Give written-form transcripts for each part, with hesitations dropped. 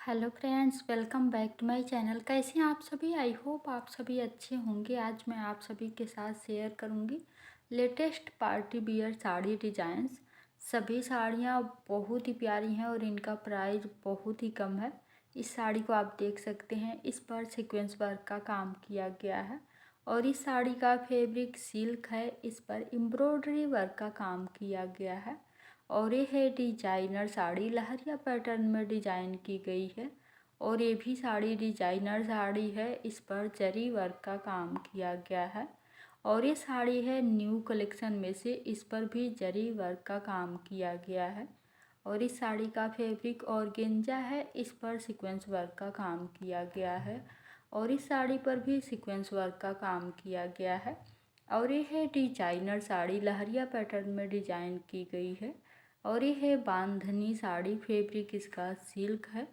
Hello friends, welcome back to my channel. कैसे हैं आप सभी? आई होप आप सभी अच्छे होंगे। आज मैं आप सभी के साथ शेयर करूंगी latest party wear sari designs. सभी साड़ियां बहुत ही प्यारी हैं और इनका प्राइस बहुत ही कम है। इस साड़ी को आप देख सकते हैं, इस पर सीक्वेंस वर्क का काम किया गया है और इस साड़ी का फैब्रिक सिल्क है। इस पर एम्ब्रॉयडरी वर्क का काम किया गया है और ये है डिजाइनर साड़ी, लहरिया पैटर्न में डिजाइन की गई है। और ये भी साड़ी डिजाइनर साड़ी है, इस पर जरी वर्क का काम किया गया है और ये साड़ी है न्यू कलेक्शन में से, इस पर भी जरी वर्क का काम किया गया है। और इस साड़ी का फैब्रिक ऑर्गेन्जा है, इस पर सीक्वेंस वर्क का काम किया गया है और इस साड़ी पर भी सीक्वेंस वर्क का काम किया गया है। और ये है डिजाइनर साड़ी, लहरिया पैटर्न में डिजाइन की गई है और ये है बांधनी साड़ी, फैब्रिक इसका सिल्क है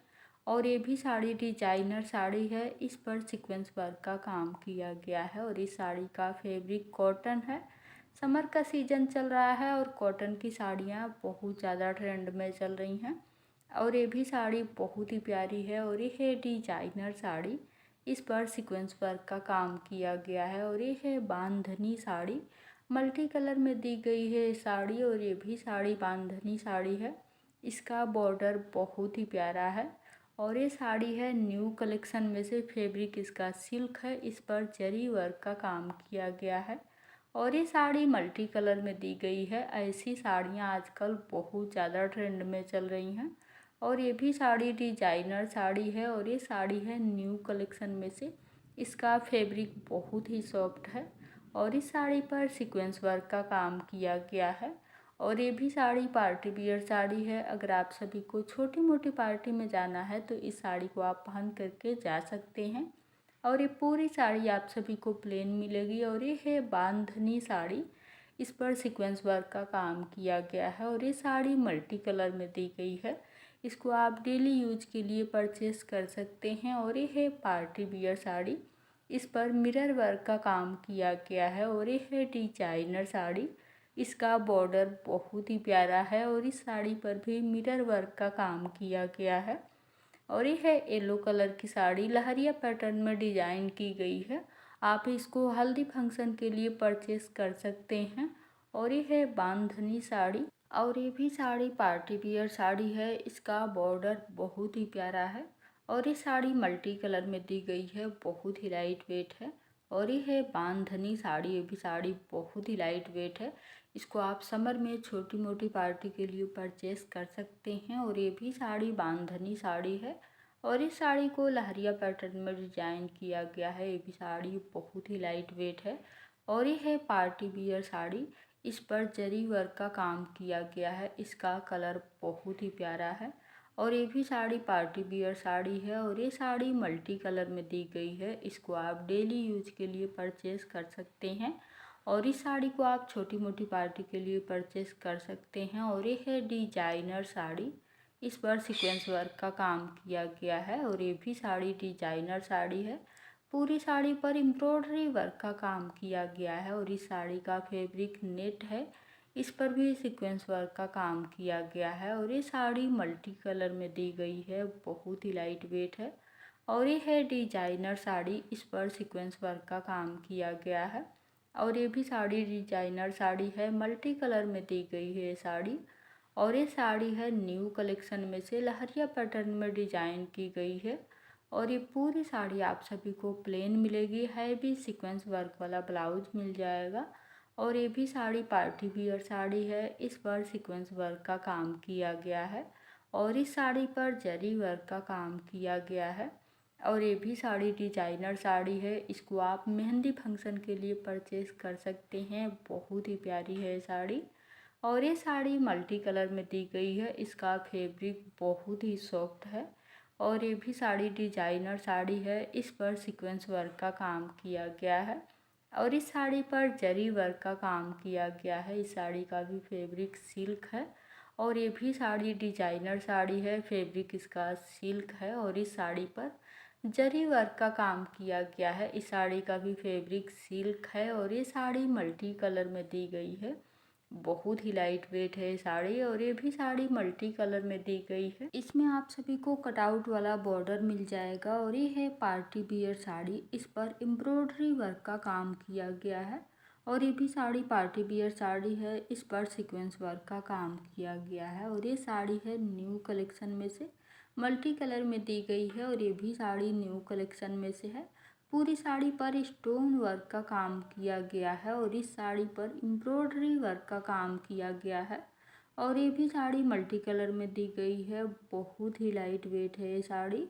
और ये भी साड़ी डिजाइनर साड़ी है, इस पर सीक्वेंस वर्क का काम किया गया है और इस साड़ी का फैब्रिक कॉटन है। समर का सीजन चल रहा है और कॉटन की साड़ियाँ बहुत ज़्यादा ट्रेंड में चल रही हैं और ये भी साड़ी बहुत ही प्यारी है और ये है डिजाइनर साड़ी, इस पर सीक्वेंस वर्क का काम किया गया है और ये है बांधनी साड़ी, मल्टी कलर में दी गई है साड़ी और ये भी साड़ी बांधनी साड़ी है। इसका बॉर्डर बहुत ही प्यारा है और ये साड़ी है न्यू कलेक्शन में से, फैब्रिक इसका सिल्क है, इस पर जरी वर्क का काम किया गया है और ये साड़ी मल्टी कलर में दी गई है। ऐसी साड़ियाँ आजकल बहुत ज़्यादा ट्रेंड में चल रही हैं और ये भी साड़ी डिजाइनर साड़ी है और ये साड़ी है न्यू कलेक्शन में से, इसका फैब्रिक बहुत ही सॉफ्ट है और इस साड़ी पर सीक्वेंस वर्क का काम किया गया है और ये भी साड़ी पार्टी वियर साड़ी है। अगर आप सभी को छोटी मोटी पार्टी में जाना है तो इस साड़ी को आप पहन करके जा सकते हैं और ये पूरी साड़ी आप सभी को प्लेन मिलेगी और ये है बांधनी साड़ी, इस पर सीक्वेंस वर्क का काम किया गया है और ये साड़ी मल्टी कलर में दी गई है। इसको आप डेली यूज के लिए परचेस कर सकते हैं और ये है पार्टी वियर साड़ी, इस पर मिरर वर्क का काम किया गया है और ये है डिजाइनर साड़ी, इसका बॉर्डर बहुत ही प्यारा है और इस साड़ी पर भी मिरर वर्क का काम किया गया है। और ये है येलो कलर की साड़ी, लहरिया पैटर्न में डिजाइन की गई है। आप इसको हल्दी फंक्शन के लिए परचेस कर सकते हैं और ये है बांधनी साड़ी और ये भी साड़ी पार्टी वियर साड़ी है, इसका बॉर्डर बहुत ही प्यारा है और ये साड़ी मल्टी कलर में दी गई है, बहुत ही लाइट वेट है और ये है बांधनी साड़ी, ये भी साड़ी बहुत ही लाइट वेट है। इसको आप समर में छोटी मोटी पार्टी के लिए परचेस कर सकते हैं और ये भी साड़ी बांधनी साड़ी है और इस साड़ी को लहरिया पैटर्न में डिजाइन किया गया है। ये भी साड़ी बहुत ही लाइट वेट है और ये है पार्टी वियर साड़ी, इस पर जरी वर्क का काम किया गया है, इसका कलर बहुत ही प्यारा है और ये भी साड़ी पार्टी वियर साड़ी है और ये साड़ी मल्टी कलर में दी गई है। इसको आप डेली यूज के लिए परचेस कर सकते हैं और इस साड़ी को आप छोटी मोटी पार्टी के लिए परचेस कर सकते हैं और ये है डिजाइनर साड़ी, इस पर सीक्वेंस वर्क का काम किया गया है और ये भी साड़ी डिजाइनर साड़ी है। पूरी साड़ी पर एम्ब्रॉयडरी वर्क का काम किया गया है और इस साड़ी का फैब्रिक नेट है, इस पर भी सीक्वेंस वर्क का काम किया गया है और ये साड़ी मल्टी कलर में दी गई है, बहुत ही लाइट वेट है और ये है डिजाइनर साड़ी, इस पर सीक्वेंस वर्क का काम किया गया है और ये भी साड़ी डिजाइनर साड़ी है, मल्टी कलर में दी गई है साड़ी और ये साड़ी है न्यू कलेक्शन में से, लहरिया पैटर्न में डिजाइन की गई है और ये पूरी साड़ी आप सभी को प्लेन मिलेगी, है भी सीक्वेंस वर्क वाला ब्लाउज मिल जाएगा और ये भी साड़ी पार्टी वियर साड़ी है, इस पर सीक्वेंस वर्क का काम किया गया है और इस साड़ी पर जरी वर्क का काम किया गया है और ये भी साड़ी डिजाइनर साड़ी है। इसको आप मेहंदी फंक्शन के लिए परचेस कर सकते हैं, बहुत ही प्यारी है ये साड़ी और ये साड़ी मल्टी कलर में दी गई है, इसका फैब्रिक बहुत ही सॉफ्ट है और ये भी साड़ी डिजाइनर साड़ी है, इस पर सीक्वेंस वर्क का काम किया गया है और इस साड़ी पर जरी वर्क का काम किया गया है। इस साड़ी का भी फैब्रिक सिल्क है और ये भी साड़ी डिजाइनर साड़ी है, फैब्रिक इसका सिल्क है और इस साड़ी पर जरी वर्क का काम किया गया है। इस साड़ी का भी फैब्रिक सिल्क है और ये साड़ी मल्टी कलर में दी गई है बहुत ही लाइट वेट है साड़ी और ये भी साड़ी मल्टी कलर में दी गई है। इसमें आप सभी को कटआउट वाला बॉर्डर मिल जाएगा और ये है पार्टी वियर साड़ी। इस पर एम्ब्रॉयडरी वर्क का काम किया गया है और ये भी साड़ी पार्टी वियर साड़ी है। इस पर सीक्वेंस वर्क का काम किया गया है और ये साड़ी है न्यू कलेक्शन में से, मल्टी कलर में दी गई है और ये भी साड़ी न्यू कलेक्शन में से है। पूरी साड़ी पर स्टोन वर्क का काम किया गया है और इस साड़ी पर एम्ब्रॉयडरी वर्क का काम किया गया है और ये भी साड़ी मल्टी कलर में दी गई है। बहुत ही लाइट वेट है ये साड़ी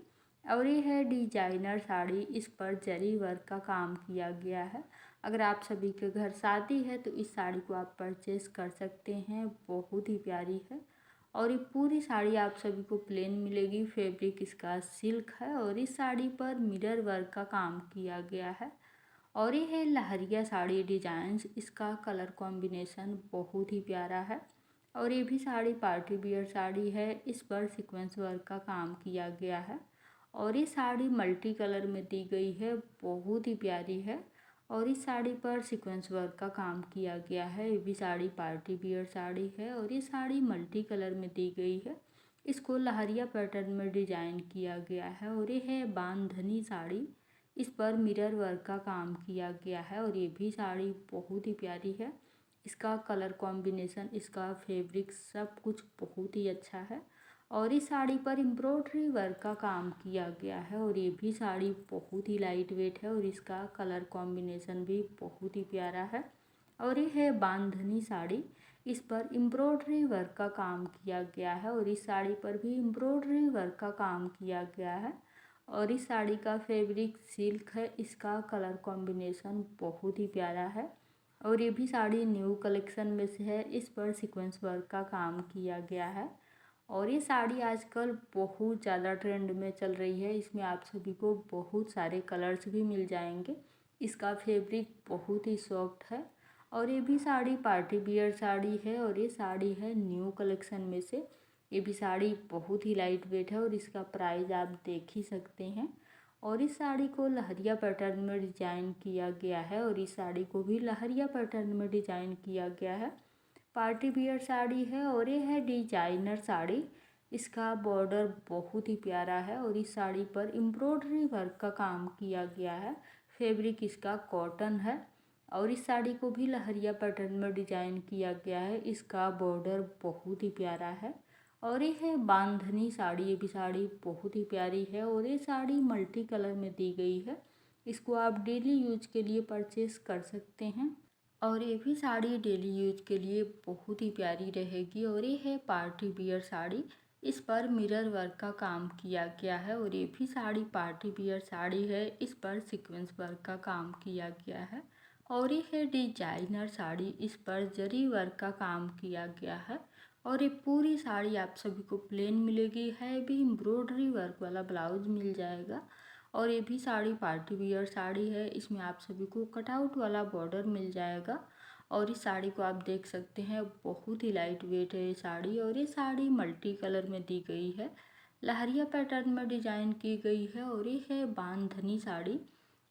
और ये है डिजाइनर साड़ी। इस पर जरी वर्क का काम किया गया है। अगर आप सभी के घर शादी है तो इस साड़ी को आप परचेस कर सकते हैं। बहुत ही प्यारी है और ये पूरी साड़ी आप सभी को प्लेन मिलेगी। फैब्रिक इसका सिल्क है और इस साड़ी पर मिरर वर्क का काम किया गया है और ये है लहरिया साड़ी डिजाइन्स। इसका कलर कॉम्बिनेशन बहुत ही प्यारा है और ये भी साड़ी पार्टी वियर साड़ी है। इस पर सीक्वेंस वर्क का काम किया गया है और ये साड़ी मल्टी कलर में दी गई है। बहुत ही प्यारी है और इस साड़ी पर सीक्वेंस वर्क का काम किया गया है। ये भी साड़ी पार्टी वियर साड़ी है और ये साड़ी मल्टी कलर में दी गई है। इसको लहरिया पैटर्न में डिजाइन किया गया है और ये है बांधनी साड़ी। इस पर मिरर वर्क का काम किया गया है और ये भी साड़ी बहुत ही प्यारी है। इसका कलर कॉम्बिनेशन, इसका फैब्रिक सब कुछ बहुत ही अच्छा है और इस साड़ी पर एम्ब्रॉयडरी वर्क का काम किया गया है और ये भी साड़ी बहुत ही लाइट वेट है और इसका कलर कॉम्बिनेशन भी बहुत ही प्यारा है और ये है बांधनी साड़ी। इस पर एम्ब्रॉयडरी वर्क का काम किया गया है और इस साड़ी पर भी एम्ब्रॉयडरी वर्क का काम किया गया है और इस साड़ी का फैब्रिक सिल्क है। इसका कलर कॉम्बिनेशन बहुत ही प्यारा है और ये भी साड़ी न्यू कलेक्शन में से है। इस पर सीक्वेंस वर्क का काम किया गया है और ये साड़ी आजकल बहुत ज़्यादा ट्रेंड में चल रही है। इसमें आप सभी को बहुत सारे कलर्स भी मिल जाएंगे। इसका फैब्रिक बहुत ही सॉफ्ट है और ये भी साड़ी पार्टी वियर साड़ी है और ये साड़ी है न्यू कलेक्शन में से। ये भी साड़ी बहुत ही लाइट वेट है और इसका प्राइस आप देख ही सकते हैं और इस साड़ी को लहरिया पैटर्न में डिजाइन किया गया है और इस साड़ी को भी लहरिया पैटर्न में डिजाइन किया गया है। पार्टी वियर साड़ी है और ये है डिजाइनर साड़ी। इसका बॉर्डर बहुत ही प्यारा है और इस साड़ी पर एम्ब्रॉयडरी वर्क का काम किया गया है। फैब्रिक इसका कॉटन है और इस साड़ी को भी लहरिया पैटर्न में डिजाइन किया गया है। इसका बॉर्डर बहुत ही प्यारा है और ये है बांधनी साड़ी। ये भी साड़ी बहुत ही प्यारी है और ये साड़ी मल्टी कलर में दी गई है। इसको आप डेली यूज के लिए परचेस कर सकते हैं और ये भी साड़ी डेली यूज के लिए बहुत ही प्यारी रहेगी और ये है पार्टी वियर साड़ी। इस पर मिरर वर्क का काम किया गया है और ये भी साड़ी पार्टी वियर साड़ी है। इस पर सीक्वेंस वर्क का काम किया गया है और ये है डिजाइनर साड़ी। इस पर जरी वर्क का काम किया गया है और ये पूरी साड़ी आप सभी को प्लेन मिलेगी। है भी एम्ब्रॉयडरी वर्क वाला ब्लाउज मिल जाएगा और ये भी साड़ी पार्टी वियर साड़ी है। इसमें आप सभी को कटआउट वाला बॉर्डर मिल जाएगा और इस साड़ी को आप देख सकते हैं बहुत ही लाइट वेट है ये साड़ी और ये साड़ी मल्टी कलर में दी गई है। लहरिया पैटर्न में डिजाइन की गई है और ये है बांधनी साड़ी।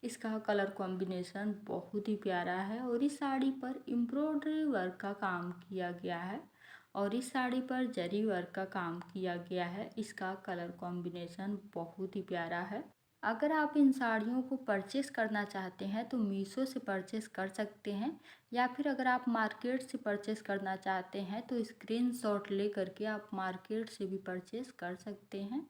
इसका कलर कॉम्बिनेशन बहुत ही प्यारा है और इस साड़ी पर एम्ब्रॉयडरी वर्क का काम किया गया है और इस साड़ी पर जरी वर्क का काम किया गया है। इसका कलर कॉम्बिनेशन बहुत ही प्यारा है। अगर आप इन साड़ियों को परचेस करना चाहते हैं तो मीशो से परचेस कर सकते हैं या फिर अगर आप मार्केट से परचेस करना चाहते हैं तो स्क्रीनशॉट ले करके आप मार्केट से भी परचेस कर सकते हैं।